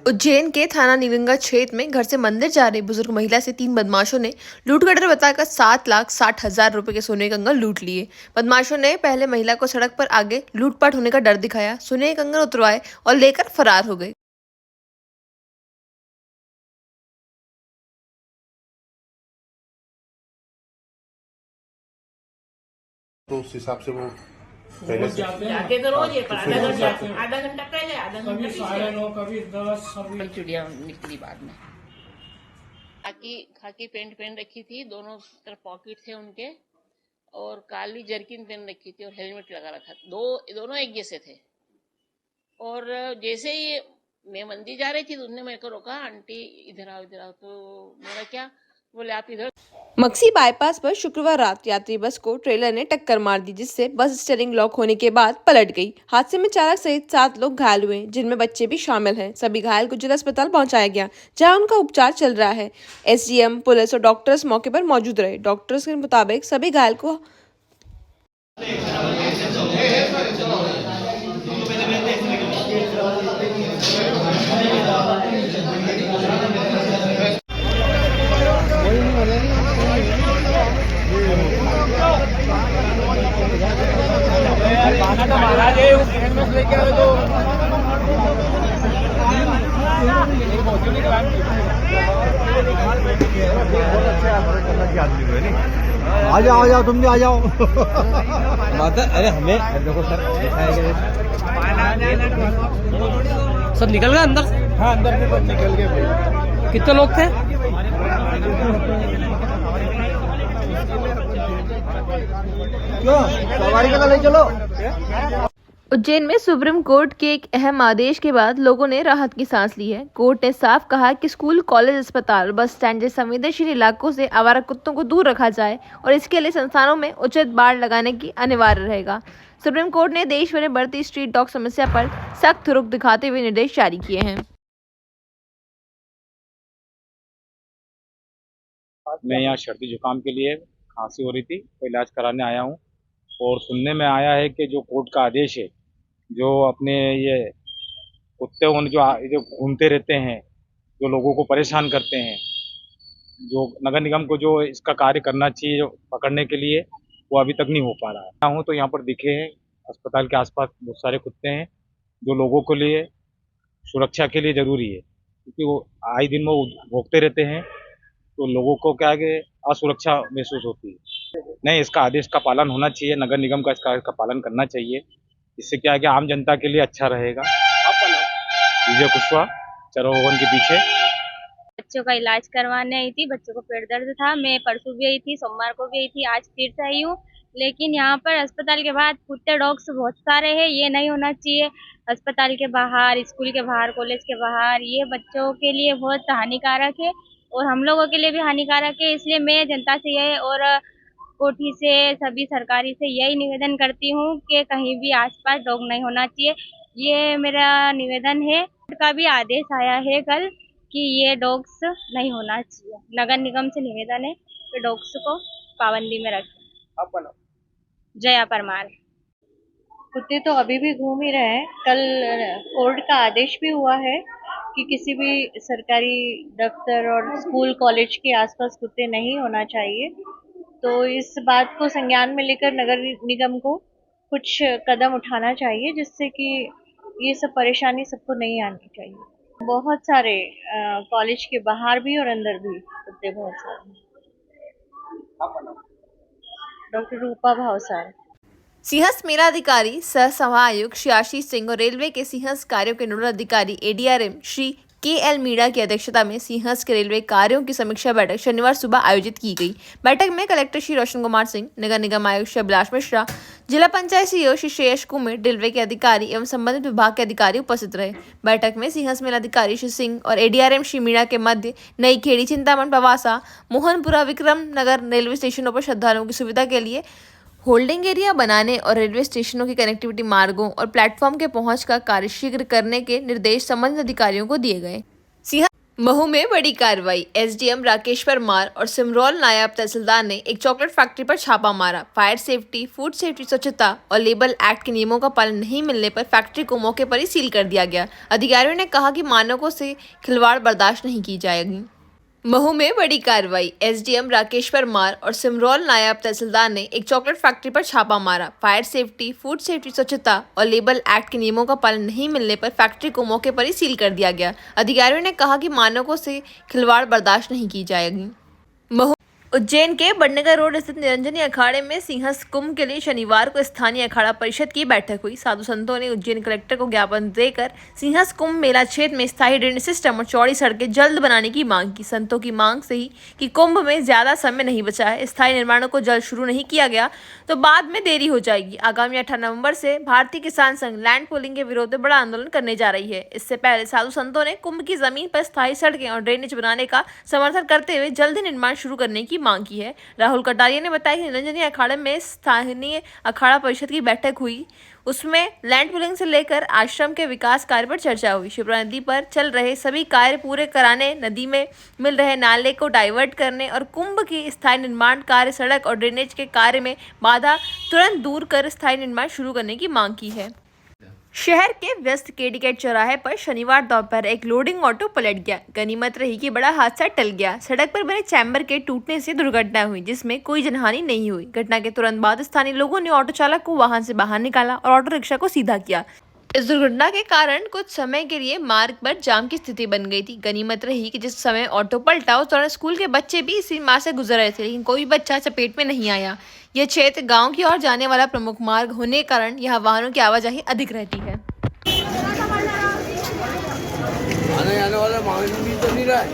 उज्जैन के थाना निविंगा क्षेत्र में घर से मंदिर जा रही बुजुर्ग महिला से 3 बदमाशों ने लूटगटर बताकर 7,60,000 रुपए के सोने के कंगन लूट लिए। बदमाशों ने पहले महिला को सड़क पर आगे लूटपाट होने का डर दिखाया, सोने के कंगन उतरवाए और लेकर फरार हो गए। तो उस हिसाब से वो पहले से जाते तो रोज है, पर फिर आधा उस घंटा हिसाब से आधा घंटा पहले आधा घंटा कभी पीछे। 9:30 कभी 10 कभी चुड़िया निकली बाद में। खाकी पैंट पहन रखी थी, दोनों तरफ पॉकेट थे उनके, और काली जर्किन पहन रखी थी और हेलमेट लगा रखा था। दोनों एक जैसे थे। और जैसे ही मैं मंदिर जा रही थी तो उन्होंने मेरे को रोका, आंटी इधर आओ इधर आओ। तो मेरा क्या, बोले आप इधर। मक्सी बाईपास पर शुक्रवार रात यात्री बस को ट्रेलर ने टक्कर मार दी, जिससे बस स्टीयरिंग लॉक होने के बाद पलट गई। हादसे में चालक सहित 7 लोग घायल हुए, जिनमें बच्चे भी शामिल हैं। सभी घायल को जिला अस्पताल पहुंचाया गया, जहां उनका उपचार चल रहा है। एसडीएम, पुलिस और डॉक्टर्स मौके पर मौजूद रहे। डॉक्टर्स के मुताबिक सभी घायल को आ जाओ तुम भी आ जाओ। माता अरे हमें देखो सर सब निकल गए अंदर। हाँ अंदर से सब निकल गए भाई। कितने लोग थे? क्यों सवारी का ले चलो। उज्जैन में सुप्रीम कोर्ट के एक अहम आदेश के बाद लोगों ने राहत की सांस ली है। कोर्ट ने साफ कहा कि स्कूल, कॉलेज, अस्पताल, बस स्टैंड जैसे संवेदनशील इलाकों से आवारा कुत्तों को दूर रखा जाए और इसके लिए संस्थानों में उचित बाड़ लगाने की अनिवार्य रहेगा। सुप्रीम कोर्ट ने देश भर में बढ़ती स्ट्रीट डॉग समस्या पर सख्त रुख दिखाते हुए निर्देश जारी किए हैं। मैं यहाँ सर्दी जुकाम के लिए खांसी हो रही थी, तो इलाज कराने आया हूँ। और सुनने में आया है कि जो कोर्ट का आदेश है, जो अपने ये कुत्ते जो घूमते रहते हैं, जो लोगों को परेशान करते हैं, जो नगर निगम को जो इसका कार्य करना चाहिए जो पकड़ने के लिए, वो अभी तक नहीं हो पा रहा है। तो यहाँ पर दिखे हैं अस्पताल के आसपास बहुत सारे कुत्ते हैं, जो लोगों के लिए सुरक्षा के लिए ज़रूरी है, क्योंकि वो आए दिन वो भोगते रहते हैं, तो लोगों को क्या है कि असुरक्षा महसूस होती है। नहीं, इसका आदेश का पालन होना चाहिए, नगर निगम का इसका पालन करना चाहिए। इससे क्या है कि आम जनता के लिए अच्छा रहेगा। विजय कुशवाहा, चरवा भवन के पीछे। बच्चों का इलाज करवाने आई थी, बच्चों को पेट दर्द था। मैं परसों भी आई थी, सोमवार को भी आई थी, आज फिर से आई हूँ। लेकिन यहाँ पर अस्पताल के बाहर कुत्ते डॉग्स बहुत सारे हैं, ये नहीं होना चाहिए। अस्पताल के बाहर, स्कूल के बाहर, कॉलेज के बाहर, ये बच्चों के लिए बहुत हानिकारक है और हम लोगों के लिए भी हानिकारक है। इसलिए मैं जनता से यह और कोठी से, सभी सरकारी से यही निवेदन करती हूँ कि कहीं भी आसपास डॉग नहीं होना चाहिए। ये मेरा निवेदन है। कोर्ट का भी आदेश आया है कल कि ये डॉग्स नहीं होना चाहिए। नगर निगम से निवेदन है कि डॉग्स को पाबंदी में रखें। जया परमार। कुत्ते तो अभी भी घूम ही रहे हैं। कल कोर्ट का आदेश भी हुआ है कि किसी भी सरकारी दफ्तर और स्कूल, कॉलेज के आसपास कुत्ते नहीं होना चाहिए। तो इस बात को संज्ञान में लेकर नगर निगम को कुछ कदम उठाना चाहिए, जिससे कि ये सब परेशानी सबको नहीं आनी चाहिए। बहुत सारे कॉलेज के बाहर भी और अंदर भी कुत्ते बहुत सारे। डॉक्टर रूपा भावसार। सिंहस्थ मेलाधिकारी सह सभा आयुक्त श्री आशीष सिंह और रेलवे के सिंहस्थ कार्यों के नोडल अधिकारी एडीआरएम श्री के.एल. मीणा की अध्यक्षता में सिंहस्थ के रेलवे कार्यों की समीक्षा बैठक शनिवार सुबह आयोजित की गई। बैठक में कलेक्टर श्री रोशन कुमार सिंह, नगर निगम आयुक्त श्री अभिलाष मिश्रा, जिला पंचायत सीईओ श्री श्रेयस कुमार, रेलवे के अधिकारी एवं संबंधित विभाग के अधिकारी उपस्थित रहे। बैठक में सिंहस्थ मेलाधिकारी श्री सिंह और एडीआरएम श्री मीणा के मध्य नई खेड़ी, चिंतामन, पवासा, मोहनपुरा, विक्रम नगर रेलवे स्टेशनों पर श्रद्धालुओं की सुविधा के लिए होल्डिंग एरिया बनाने और रेलवे स्टेशनों की कनेक्टिविटी मार्गों और प्लेटफॉर्म के पहुंच का कार्य शीघ्र करने के निर्देश संबंधित अधिकारियों को दिए गए। महू में बड़ी कार्रवाई। एसडीएम राकेश परमार और सिमरौल नायब तहसीलदार ने एक चॉकलेट फैक्ट्री पर छापा मारा। फायर सेफ्टी, फूड सेफ्टी, स्वच्छता और लेबल एक्ट के नियमों का पालन नहीं मिलने पर फैक्ट्री को मौके पर ही सील कर दिया गया। अधिकारियों ने कहा कि मानकों से खिलवाड़ बर्दाश्त नहीं की जाएगी। महू में बड़ी कार्रवाई। एसडीएम राकेश परमार और सिमरौल नायब तहसीलदार ने एक चॉकलेट फैक्ट्री पर छापा मारा। फायर सेफ्टी, फूड सेफ्टी, स्वच्छता और लेबल एक्ट के नियमों का पालन नहीं मिलने पर फैक्ट्री को मौके पर ही सील कर दिया गया। अधिकारियों ने कहा कि मानकों से खिलवाड़ बर्दाश्त नहीं की जाएगी। महू उज्जैन के बड़नगर रोड स्थित निरंजनी अखाड़े में सिंहस्थ कुंभ के लिए शनिवार को स्थानीय अखाड़ा परिषद की बैठक हुई। साधु संतों ने उज्जैन कलेक्टर को ज्ञापन देकर सिंहस्थ कुंभ मेला क्षेत्र में स्थायी ड्रेनेज सिस्टम और चौड़ी सड़कें जल्द बनाने की मांग की। संतों की मांग से ही कि कुंभ में ज्यादा समय नहीं बचा है, स्थायी निर्माणों को जल्द शुरू नहीं किया गया तो बाद में देरी हो जाएगी। आगामी 18 नवंबर से भारतीय किसान संघ लैंड पूलिंग के विरोध में बड़ा आंदोलन करने जा रही है। इससे पहले साधु संतों ने कुंभ की जमीन पर स्थायी सड़कें और ड्रेनेज बनाने का समर्थन करते हुए जल्द निर्माण शुरू करने की मांग की है। राहुल कटारिया ने बताया कि निरंजनी अखाड़े में स्थानीय अखाड़ा परिषद की बैठक हुई। उसमें लैंड पूलिंग से लेकर आश्रम के विकास कार्य पर चर्चा हुई। शिप्रा नदी पर चल रहे सभी कार्य पूरे कराने, नदी में मिल रहे नाले को डाइवर्ट करने और कुंभ की स्थायी निर्माण कार्य, सड़क और ड्रेनेज के कार्य में बाधा तुरंत दूर कर स्थायी निर्माण शुरू करने की मांग की है। शहर के व्यस्त केडीगेट चौराहे पर शनिवार दोपहर एक लोडिंग ऑटो पलट गया। गनीमत रही कि बड़ा हादसा टल गया। सड़क पर बने चैम्बर के टूटने से दुर्घटना हुई, जिसमें कोई जनहानि नहीं हुई। घटना के तुरंत बाद स्थानीय लोगों ने ऑटो चालक को वाहन से बाहर निकाला और ऑटो रिक्शा को सीधा किया। इस दुर्घटना के कारण कुछ समय के लिए मार्ग पर जाम की स्थिति बन गई थी। गनीमत रही कि जिस समय ऑटो पलटा उस दौरान स्कूल के बच्चे भी इसी मार्ग से गुजर रहे थे, लेकिन कोई बच्चा चपेट में नहीं आया। यह क्षेत्र गाँव की ओर जाने वाला प्रमुख मार्ग होने के कारण यहाँ वाहनों की आवाजाही अधिक रहती है। आने वाला माहौल भी तो नहीं रहा है।